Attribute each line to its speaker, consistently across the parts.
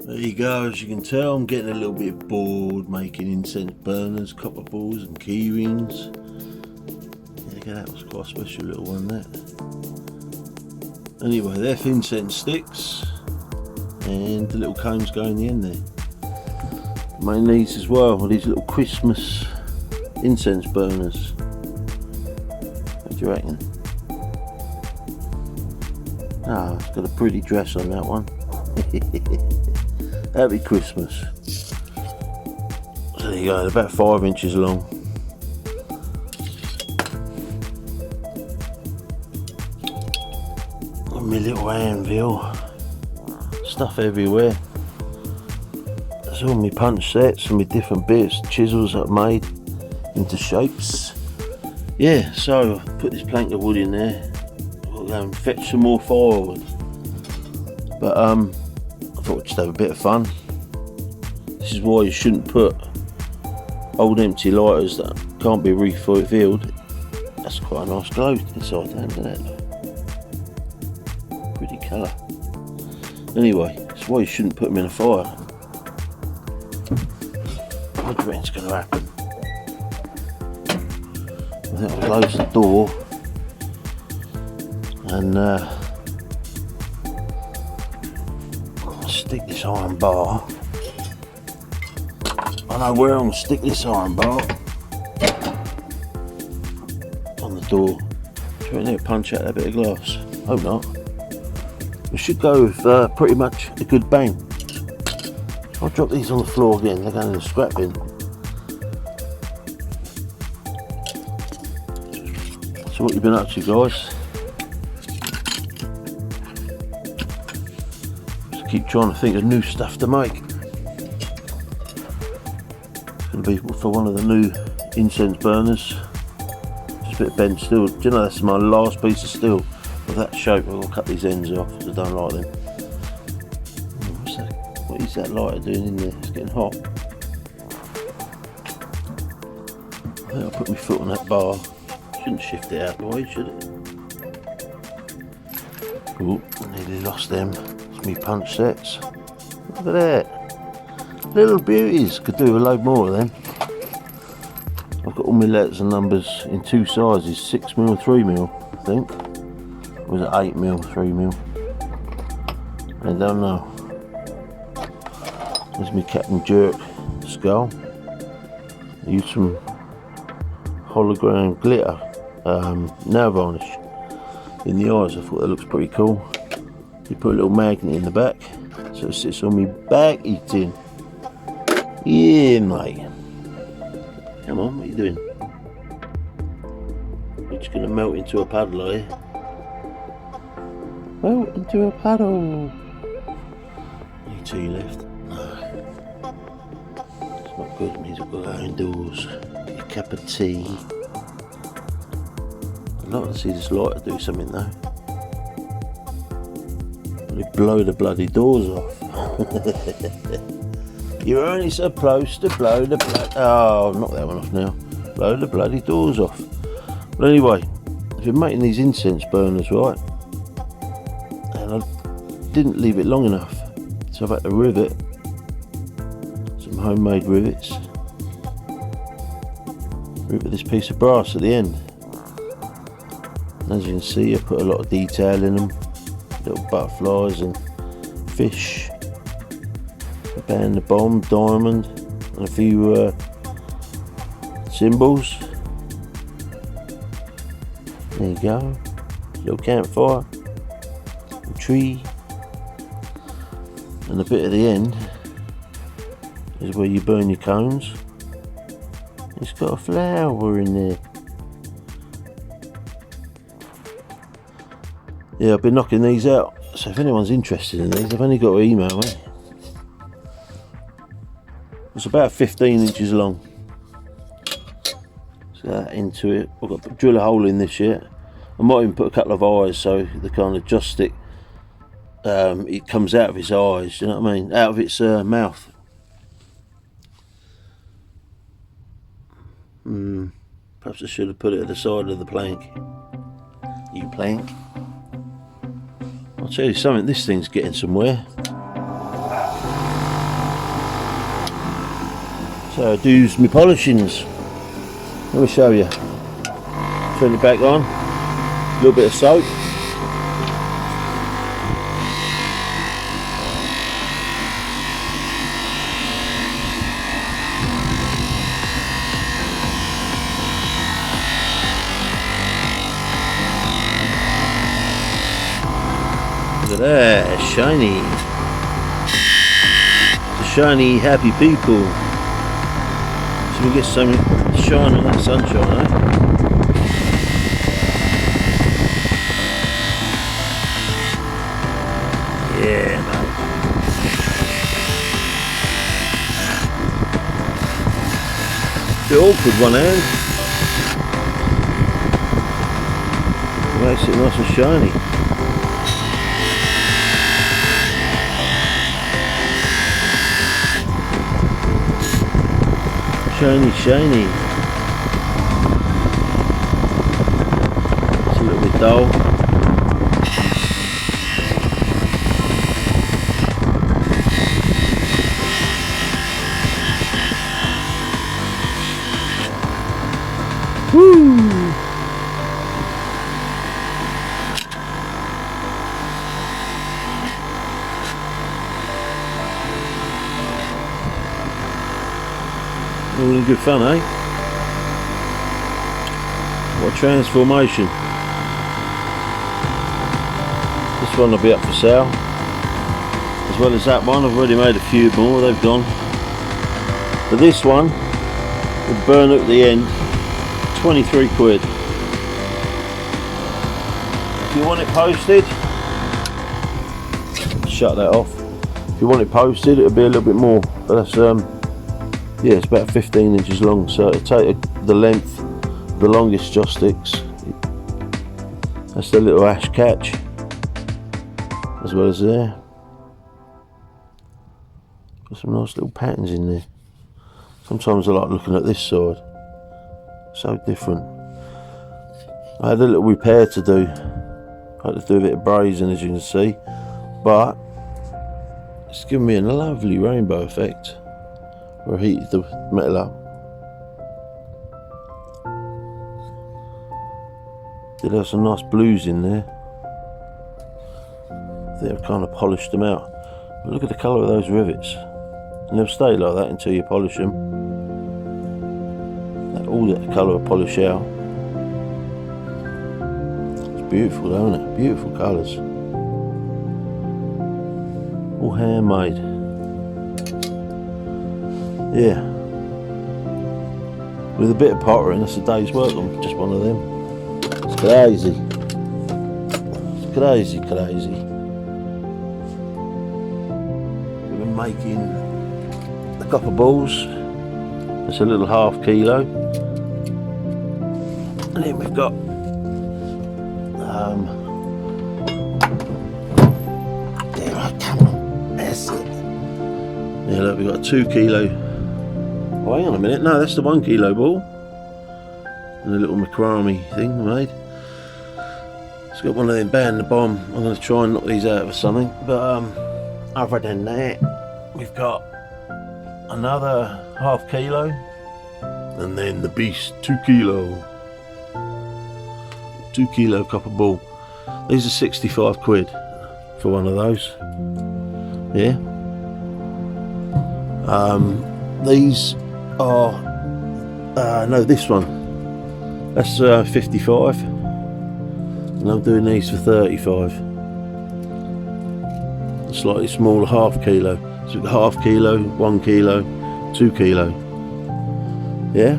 Speaker 1: There you go. As you can tell, I'm getting a little bit bored making incense burners, copper balls and key rings. There you go, that was quite a special little one, that. Anyway, they're for incense sticks, and the little cones go in the end there. Made these as well, these little Christmas incense burners. What do you reckon? Ah, it's got a pretty dress on that one. Happy Christmas. So there you go, they're about 5 inches long. And my little anvil. Stuff everywhere. There's all my punch sets and my different bits, chisels that I've made into shapes. Yeah, so I put this plank of wood in there. I'll go and fetch some more firewood. But I thought we'd just have a bit of fun. This is why you shouldn't put old empty lighters that can't be refilled. That's quite a nice glow inside there, isn't it? Pretty colour. Anyway, that's why you shouldn't put them in a fire. What do you think's going to happen? I think I'll close the door and stick this iron bar. I know where I'm going to stick this iron bar. On the door. Try and punch out that bit of glass. Hope not. We should go with pretty much a good bang. I'll drop these on the floor again, they're going in the scrap bin. So what you been up to, guys? Just keep trying to think of new stuff to make. It's going to be for one of the new incense burners. Just a bit of bent steel. Do you know that's my last piece of steel of that shape? I'll cut these ends off because I don't like them. What's that? What is that lighter doing in there? It's getting hot. I think I'll put my foot on that bar. Shouldn't shift it out the way, should it? Oh, I nearly lost them. It's me punch sets. Look at that. Little beauties. Could do a load more of them. I've got all my letters and numbers in 2 sizes, 6mm and 3mm, I think. Or was it 8mm, 3mm? I don't know. There's my Captain Jerk skull. I used some hologram glitter nail varnish in the eyes. I thought that looks pretty cool. You put a little magnet in the back so it sits on my back eating. Yeah, mate. Come on, what are you doing? You're just going to melt into a puddle, are you? Melt into a puddle. You 2 left. No. It's not good. It means I've got to go indoors. Get a cup of tea. I'd like to see this lighter do something though. Really blow the bloody doors off. You're only supposed to blow the bloody... Oh, knock that one off now. Blow the bloody doors off. But anyway, if you're making these incense burners, right, and I didn't leave it long enough, so I've had to rivet some homemade rivets. Rivet this piece of brass at the end. And as you can see, I put a lot of detail in them. Little butterflies and fish. A band, a bomb, diamond, and a few symbols. There you go. Little campfire, a tree, and a bit at the end is where you burn your cones. It's got a flower in there. Yeah, I've been knocking these out, so if anyone's interested in these, I've only got to email me. It's about 15 inches long. So that into it. I've got to drill a hole in this yet. I might even put a couple of eyes so the kind of joss stick, it comes out of its eyes, you know what I mean? Out of its mouth. Perhaps I should have put it at the side of the plank. You plank. I'll tell you something, this thing's getting somewhere. So I do my polishings. Let me show you. Turn it back on. A little bit of soap. Look at that, shiny. The shiny, happy people. So we get some shine on that sunshine, eh? Yeah, mate. Bit awkward one hand. Makes it nice and shiny. Shiny, shiny. It's a little bit dull. Woo! All in good fun, eh? What transformation. This one will be up for sale. As well as that one, I've already made a few more, they've gone. But this one, will burn at the end, 23 quid. If you want it posted, shut that off. If you want it posted, it'll be a little bit more. But that's yeah, it's about 15 inches long, so it'll take the length, the longest joysticks. That's the little ash catch, as well as there. Got some nice little patterns in there. Sometimes I like looking at this side. So different. I had a little repair to do. I had to do a bit of brazing, as you can see, but it's given me a lovely rainbow effect. Where I heated the metal up. Did have some nice blues in there. I think I've kind of polished them out. But look at the colour of those rivets. And they'll stay like that until you polish them. All that colour will polish out. It's beautiful though, isn't it? Beautiful colours. All handmade. Yeah, with a bit of pottering, that's a day's work on just one of them. It's crazy. It's crazy, crazy. We've been making the copper balls. It's a little ½ kilo. And then we've got there, right, come on, that's it. Yeah, look, we've got a 2 kilo. Oh, hang on a minute, no, that's the 1 kilo ball. And a little macrame thing I made. It's got one of them band the bomb. I'm going to try and knock these out or something. But other than that, we've got another ½ kilo. And then the beast, 2 kilo. 2 kilo copper ball. These are 65 quid for one of those. Yeah. These are no, this one, that's 55, and I'm doing these for 35. Slightly smaller ½ kilo. So we've got ½ kilo, 1 kilo, 2 kilo. Yeah.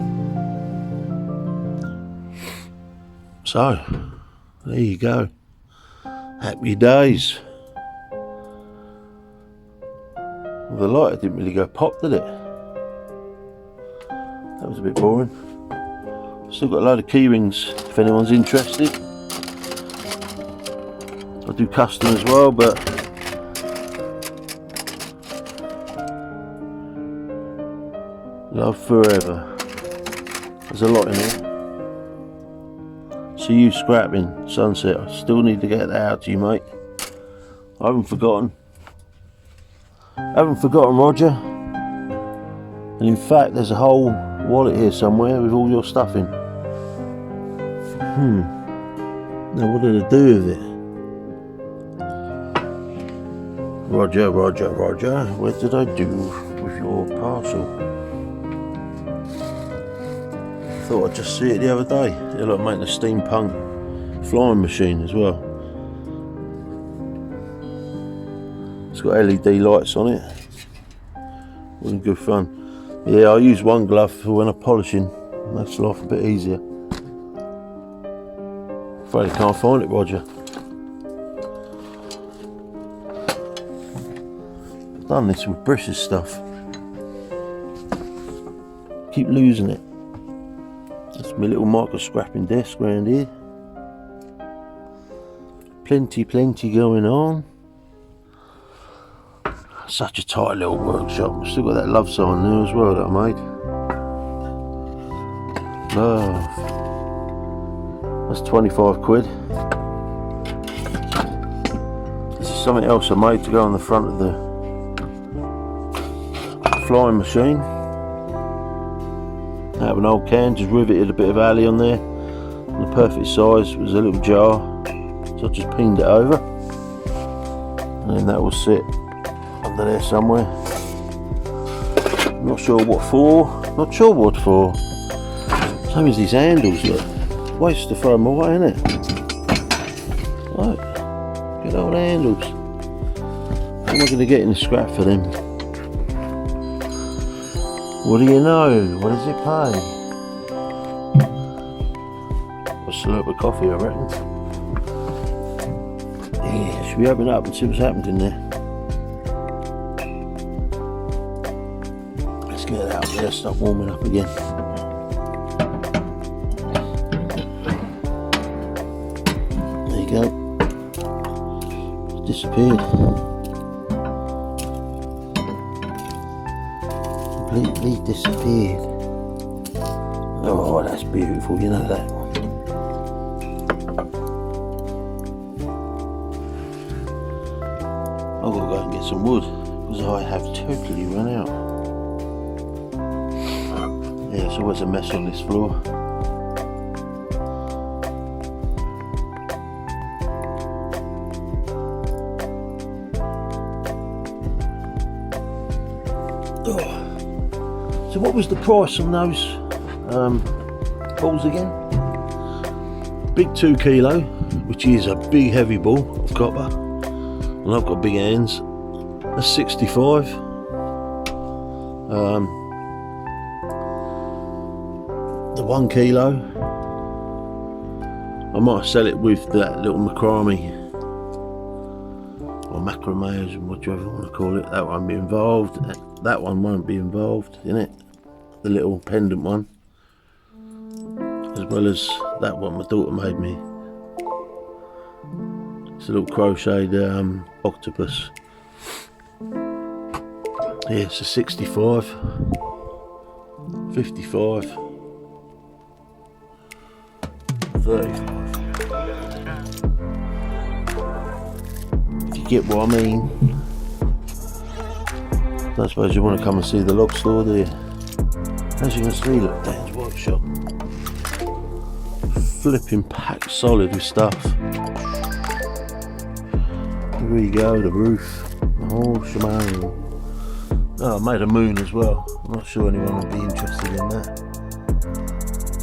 Speaker 1: So there you go. Happy days. Well, the lighter didn't really go pop, did it? That was a bit boring. Still got a load of key rings if anyone's interested. I do custom as well, but love forever. There's a lot in here. See you scrapping, Sunset. I still need to get that out to you, mate. I haven't forgotten. Roger. And in fact, there's a whole wallet here somewhere with all your stuff in. Now what did I do with it? Roger, Roger, Roger. What did I do with your parcel? Thought I'd just see it the other day. It looked like making a steampunk flying machine as well. It's got LED lights on it. Wasn't good fun. Yeah, I use one glove for when I'm polishing. Makes life a bit easier. Afraid I can't find it, Roger. I've done this with British stuff. Keep losing it. That's my little micro scrapping desk around here. Plenty going on. Such a tight little workshop. Still got that love sign there as well that I made. Love. That's 25 quid. This is something else I made to go on the front of the flying machine. Out of an old can, just riveted a bit of alley on there. And the perfect size was a little jar. So I just pinned it over. And then that will sit under there somewhere. Not sure what for. Not sure what for. Same as these handles, look. Waste to throw them away, isn't it? Right. Good old handles. What am I going to get in the scrap for them? What do you know? What does it pay? A slurp of coffee, I reckon. Yeah, should we open it up and see what's happened in there? Let's get it out there, start warming up again. There you go. It's disappeared. Completely disappeared. Oh, that's beautiful, you know that. I've got to go and get some wood because I have totally run out. Yeah, there's always a mess on this floor. Oh. So what was the price on those balls again? Big 2 kilo, which is a big heavy ball of copper. And I've got big hands. That's 65. The 1 kilo, I might sell it with that little macrame or macrame, whatever you want to call it. That won't be involved. That one won't be involved in it. The little pendant one, as well as that one my daughter made me. It's a little crocheted octopus. Yeah, it's a 65, 55, 35. If you get what I mean. I suppose you want to come and see the log store, do you? As you can see, look, Dan's workshop. Flipping packed solid with stuff. Here we go, the roof, the whole shebang. Oh, I made a moon as well. I'm not sure anyone would be interested in that.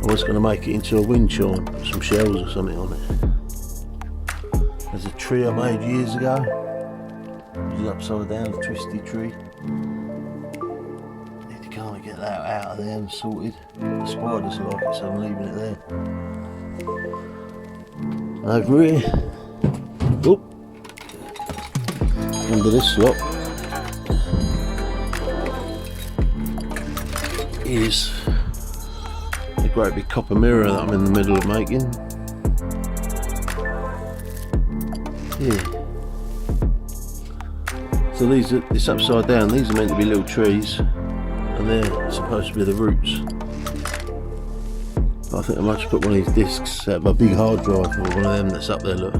Speaker 1: I was going to make it into a wind chime, put some shells or something on it. There's a tree I made years ago. It was upside down, a twisty tree. Need to go and get that out of there and sorted. The spiders like it, so I'm leaving it there. Over here. Oop. Under this lot is a great big copper mirror that I'm in the middle of making. Yeah. So it's upside down. These are meant to be little trees, and they're supposed to be the roots. But I think I might just put one of these discs out of my big hard drive, or one of them that's up there. Look,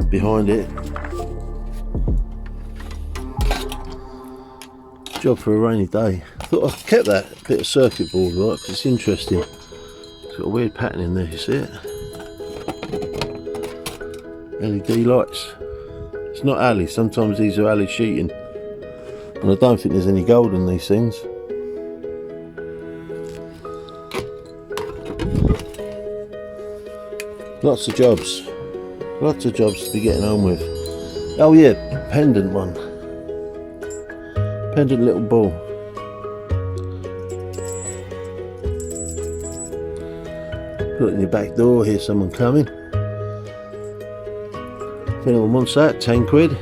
Speaker 1: behind it. Job for a rainy day. I thought I kept that bit of circuit board, right, because it's interesting. It's got a weird pattern in there, you see it? LED lights. It's not alley, sometimes these are alley sheeting. And I don't think there's any gold in these things. Lots of jobs. Lots of jobs to be getting on with. Oh yeah, pendant one. Pendant little ball. Put it in your back door, hear someone coming. If anyone wants that, 10 quid.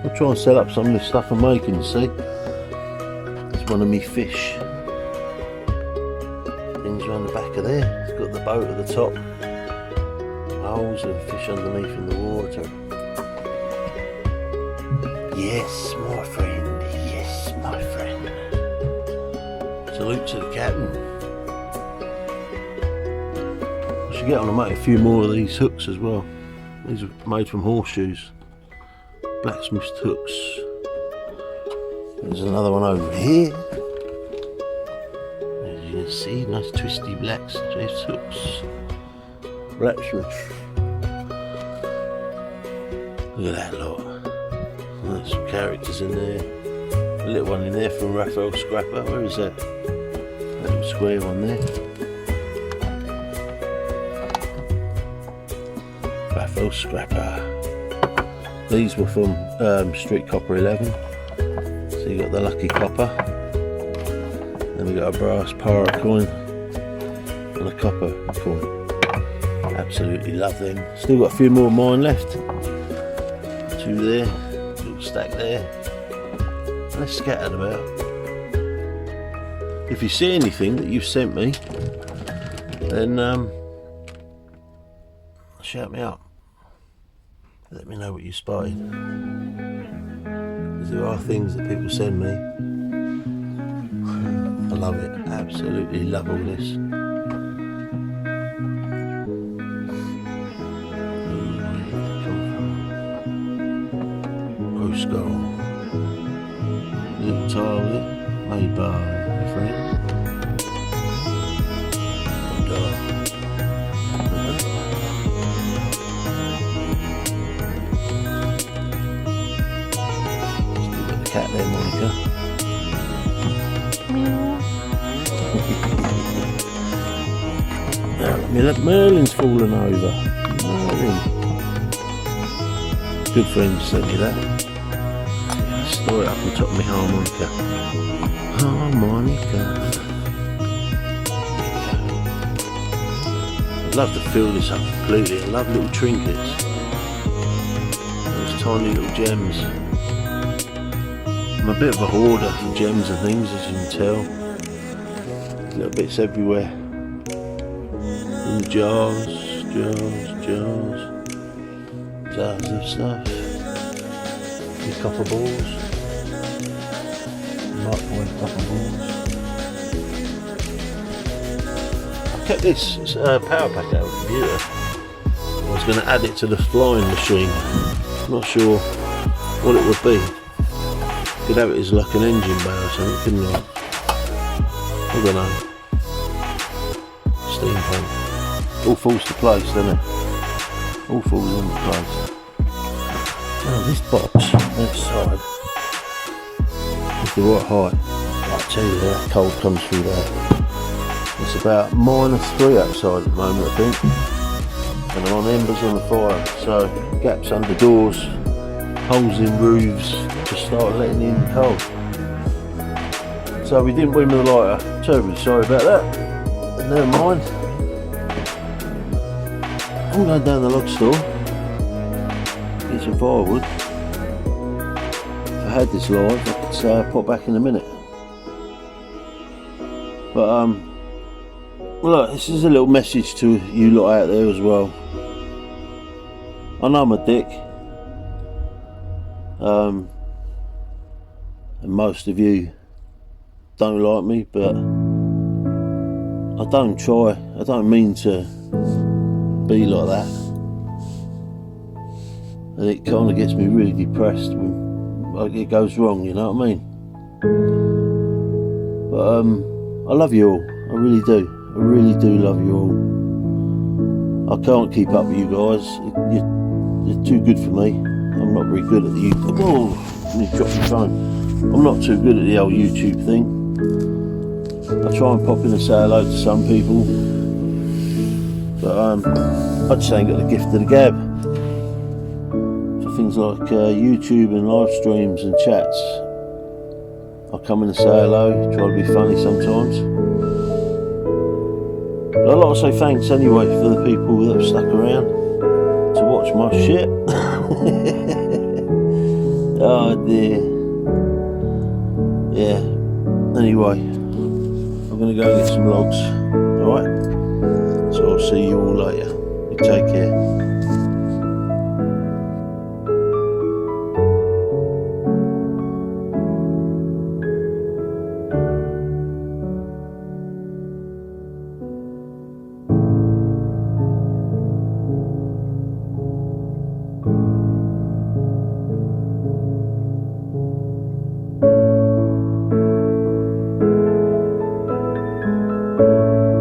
Speaker 1: I'll try and sell up some of the stuff I'm making, you see. It's one of me fish. Things around the back of there. It's got the boat at the top. Holes and fish underneath in the water. Yes, my friend. Yes, my friend. Salute to the captain. I should get on and make a few more of these hooks as well. These are made from horseshoes. Blacksmith's hooks. There's another one over here. As you can see, nice twisty blacksmith's hooks. Blacksmith. Look at that lot. There's some characters in there. A little one in there from Raphael Scrapper. Where is that? That little square one there. Raphael Scrapper. These were from Street Copper 11. So you got the lucky copper. Then we got a brass pirate coin and a copper coin. Absolutely love them. Still got a few more of mine left. Two there, little stack there. They're scattered about. If you see anything that you've sent me, then shout me out. Let me know what you spotted. Because there are things that people send me. I love it. Absolutely love all this. Rose gold. Little tile with it. Made by a friend. Cat there, Monica. Merlin's fallen over. Merlin. Good friend sent me that. Store it up on top of my harmonica. Harmonica. I'd love to fill this up completely. I love little trinkets. Those tiny little gems. I'm a bit of a hoarder for gems and things, as you can tell. Little bits everywhere. In the jars of stuff. These copper balls. Microwave copper balls. I kept this power pack out of the computer. I was going to add it to the flying machine. Not sure what it would be. Could have it as like an engine bay or something, couldn't I? I don't know. Steampunk. All falls to place, doesn't it? All falls into place. Oh, this box outside is the right height. I'll tell you that cold comes through that. It's about -3 outside at the moment, I think. And I'm on embers on the fire, so gaps under doors, holes in roofs. Just started letting in cold. So we didn't win with the lighter. Terribly sorry about that. But never mind. I'm going down the log store. Get some firewood. If I had this live, I could pop back in a minute. But look, this is a little message to you lot out there as well. I know I'm a dick. And most of you don't like me, but I don't try. I don't mean to be like that. And it kind of gets me really depressed when it goes wrong, you know what I mean? But I love you all. I really do. I really do love you all. I can't keep up with you guys. You're too good for me. I'm not very good at the YouTube. Oh, let me drop my phone. I'm not too good at the old YouTube thing. I try and pop in and say hello to some people, but I just ain't got the gift of the gab for things like YouTube and live streams and chats. I come in and say hello, try to be funny sometimes. But I'd like to say thanks anyway for the people that have stuck around to watch my shit. Oh dear. Yeah. Anyway, I'm gonna go get some logs. Alright? So I'll see you all later. You take care.